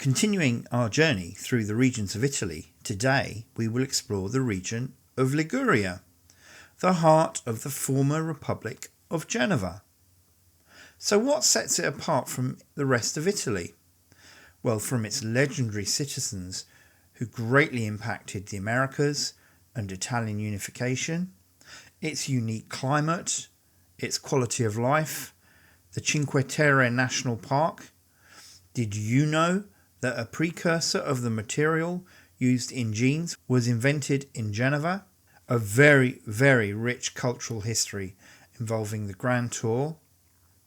Continuing our journey through the regions of Italy, today we will explore the region of Liguria, the heart of the former Republic of Genoa. So what sets it apart from the rest of Italy? Well, from its legendary citizens who greatly impacted the Americas and Italian unification, its unique climate, its quality of life, the Cinque Terre National Park. Did you know that a precursor of the material used in jeans was invented in Genoa? A very, very rich cultural history involving the Grand Tour,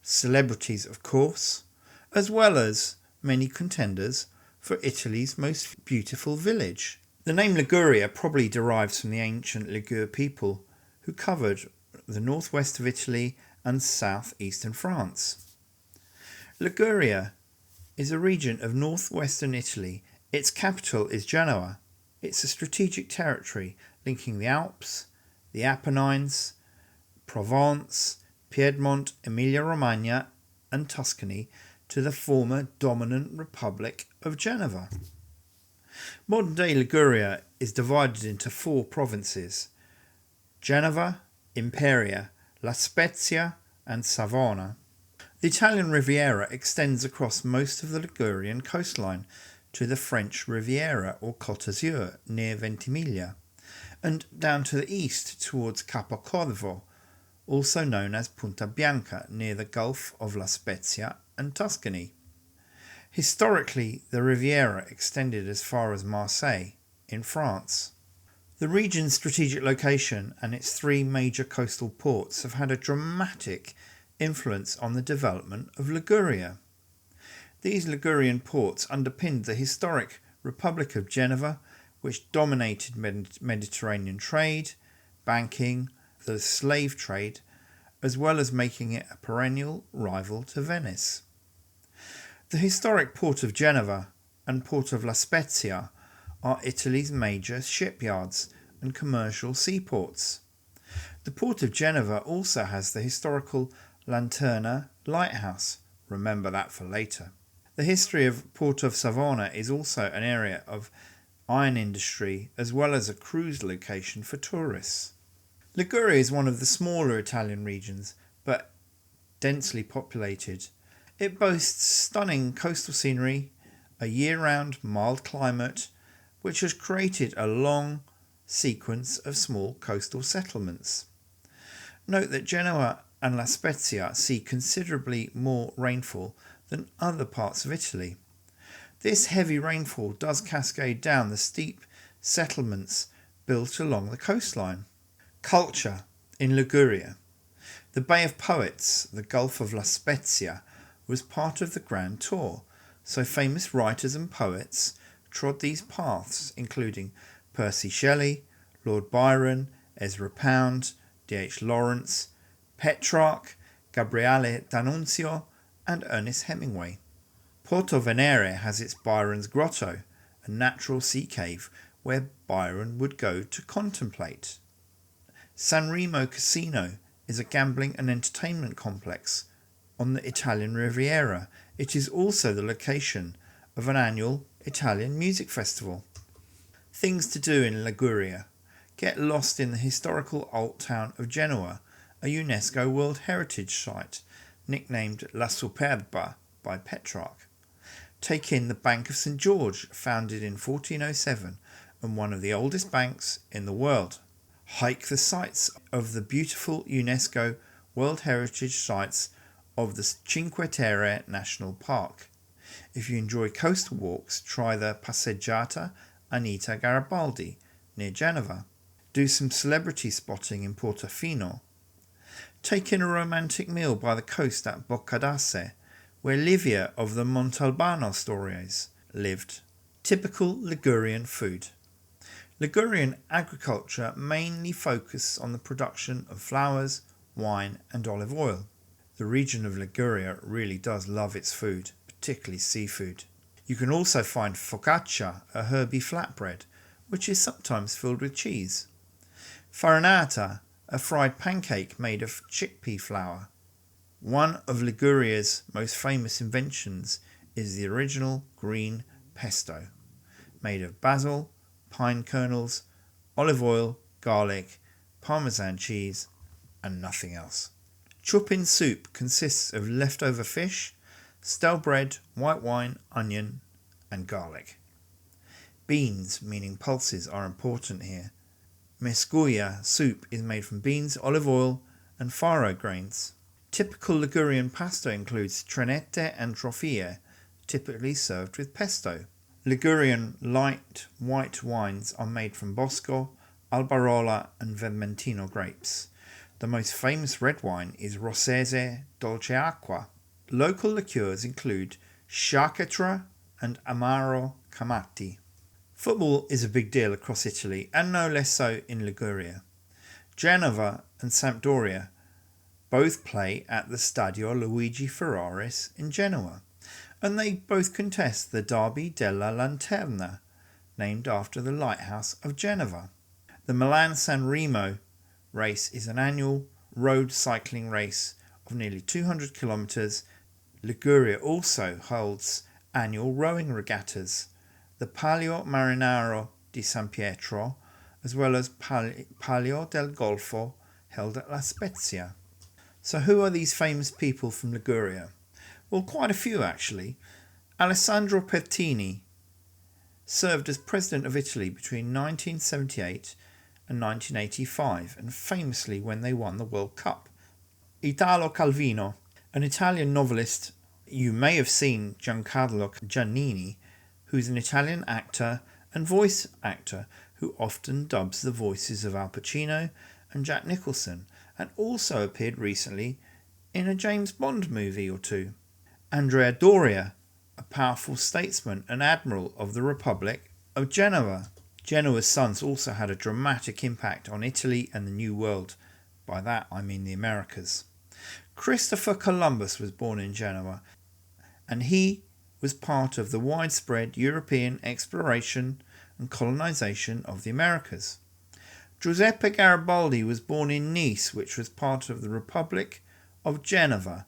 celebrities of course, as well as many contenders for Italy's most beautiful village. The name Liguria probably derives from the ancient Ligure people who covered the northwest of Italy and southeastern France. Liguria is a region of northwestern Italy. Its capital is Genoa. It's a strategic territory linking the Alps, the Apennines, Provence, Piedmont, Emilia-Romagna and Tuscany to the former dominant Republic of Genoa. Modern-day Liguria is divided into 4 provinces: Genova, Imperia, La Spezia and Savona. The Italian Riviera extends across most of the Ligurian coastline to the French Riviera or Côte d'Azur near Ventimiglia, and down to the east towards Capo Corvo, also known as Punta Bianca, near the Gulf of La Spezia and Tuscany. Historically, the Riviera extended as far as Marseille, in France. The region's strategic location and its 3 major coastal ports have had a dramatic influence on the development of Liguria. These Ligurian ports underpinned the historic Republic of Genoa, which dominated Mediterranean trade, banking, the slave trade, as well as making it a perennial rival to Venice. The historic port of Genoa and port of La Spezia are Italy's major shipyards and commercial seaports. The port of Genoa also has the historical Lanterna lighthouse. Remember that for later. The history of Port of Savona is also an area of iron industry as well as a cruise location for tourists. Liguria is one of the smaller Italian regions, but densely populated. It boasts stunning coastal scenery, a year-round mild climate, which has created a long sequence of small coastal settlements. Note that Genoa and La Spezia see considerably more rainfall than other parts of Italy. This heavy rainfall does cascade down the steep settlements built along the coastline. Culture in Liguria. The Bay of Poets, the Gulf of La Spezia, was part of the Grand Tour, so famous writers and poets trod these paths, including Percy Shelley, Lord Byron, Ezra Pound, D.H. Lawrence, Petrarch, Gabriele D'Annunzio and Ernest Hemingway. Porto Venere has its Byron's Grotto, a natural sea cave where Byron would go to contemplate. Sanremo Casino is a gambling and entertainment complex on the Italian Riviera. It is also the location of an annual Italian music festival. Things to do in Liguria. Get lost in the historical old town of Genoa, a UNESCO World Heritage site, nicknamed La Superba by Petrarch. Take in the Bank of St. George, founded in 1407 and one of the oldest banks in the world. Hike the sites of the beautiful UNESCO World Heritage sites of the Cinque Terre National Park. If you enjoy coastal walks, try the Passeggiata Anita Garibaldi near Genova. Do some celebrity spotting in Portofino. Take in a romantic meal by the coast at Boccadasse, where Livia of the Montalbano stories lived. Typical Ligurian food. Ligurian agriculture mainly focuses on the production of flowers, wine and olive oil. The region of Liguria really does love its food, particularly seafood. You can also find focaccia, a herby flatbread, which is sometimes filled with cheese. Farinata, a fried pancake made of chickpea flour. One of Liguria's most famous inventions is the original green pesto, made of basil, pine kernels, olive oil, garlic, Parmesan cheese, and nothing else. Chupin soup consists of leftover fish, stale bread, white wine, onion, and garlic. Beans, meaning pulses, are important here. Mescuia soup is made from beans, olive oil, and farro grains. Typical Ligurian pasta includes trenette and trofie, typically served with pesto. Ligurian light white wines are made from Bosco, Albarola, and Vermentino grapes. The most famous red wine is Rossese Dolce Acqua. Local liqueurs include Sciacquetra and Amaro Camatti. Football is a big deal across Italy, and no less so in Liguria. Genova and Sampdoria both play at the Stadio Luigi Ferraris in Genoa, and they both contest the Derby della Lanterna, named after the lighthouse of Genova. The Milan Sanremo race is an annual road cycling race of nearly 200 kilometres. Liguria also holds annual rowing regattas, the Palio Marinaro di San Pietro, as well as Palio del Golfo, held at La Spezia. So who are these famous people from Liguria? Well, quite a few actually. Alessandro Pertini served as President of Italy between 1978 and 1985, and famously when they won the World Cup. Italo Calvino, an Italian novelist. You may have seen Giancarlo Giannini, who's an Italian actor and voice actor who often dubs the voices of Al Pacino and Jack Nicholson, and also appeared recently in a James Bond movie or two. Andrea Doria, a powerful statesman and admiral of the Republic of Genoa. Genoa's sons also had a dramatic impact on Italy and the New World. By that I mean the Americas. Christopher Columbus was born in Genoa, and he was part of the widespread European exploration and colonization of the Americas. Giuseppe Garibaldi was born in Nice, which was part of the Republic of Genoa,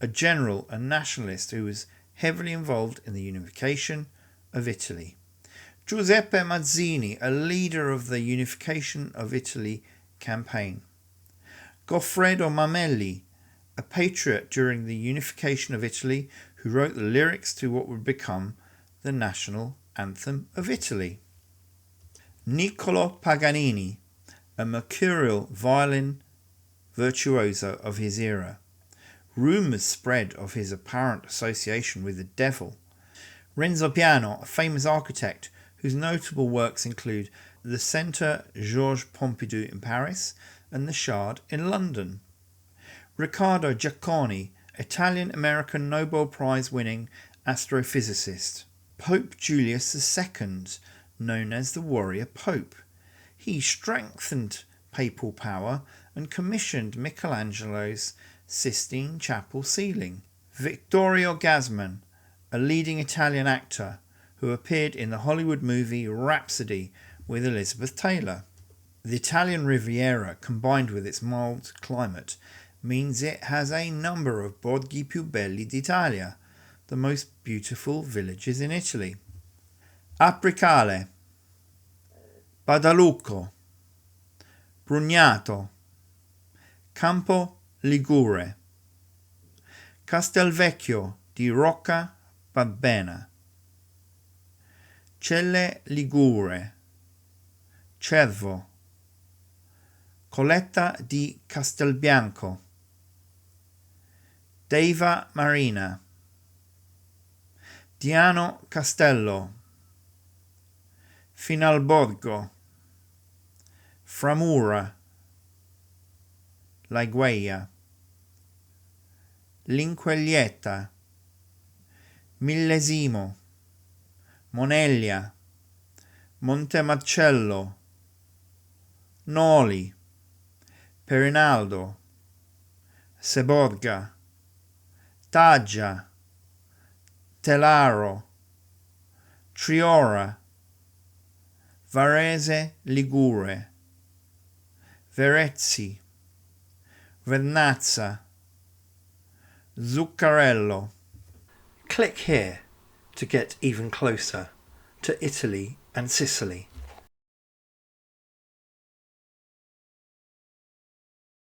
a general and nationalist who was heavily involved in the unification of Italy. Giuseppe Mazzini, a leader of the Unification of Italy campaign. Goffredo Mameli, a patriot during the unification of Italy who wrote the lyrics to what would become the national anthem of Italy. Niccolò Paganini, a mercurial violin virtuoso of his era. Rumours spread of his apparent association with the devil. Renzo Piano, a famous architect whose notable works include the Centre Georges Pompidou in Paris and the Shard in London. Riccardo Giacconi, Italian-American Nobel Prize-winning astrophysicist. Pope Julius II, known as the Warrior Pope. He strengthened papal power and commissioned Michelangelo's Sistine Chapel ceiling. Vittorio Gassman, a leading Italian actor who appeared in the Hollywood movie Rhapsody with Elizabeth Taylor. The Italian Riviera, combined with its mild climate, means it has a number of borghi più belli d'Italia, the most beautiful villages in Italy. Apricale, Badalucco, Brugnato, Campo Ligure, Castelvecchio di Rocca Babbena, Celle Ligure, Cervo, Colletta di Castelbianco, Deva Marina, Diano Castello, Finalborgo, Framura, Laigueia, Linqueglietta, Millesimo, Moneglia, Montemarcello, Noli, Perinaldo, Seborga, Taggia, Telaro, Triora, Varese Ligure, Verezzi, Vernazza, Zuccarello. Click here to get even closer to Italy and Sicily.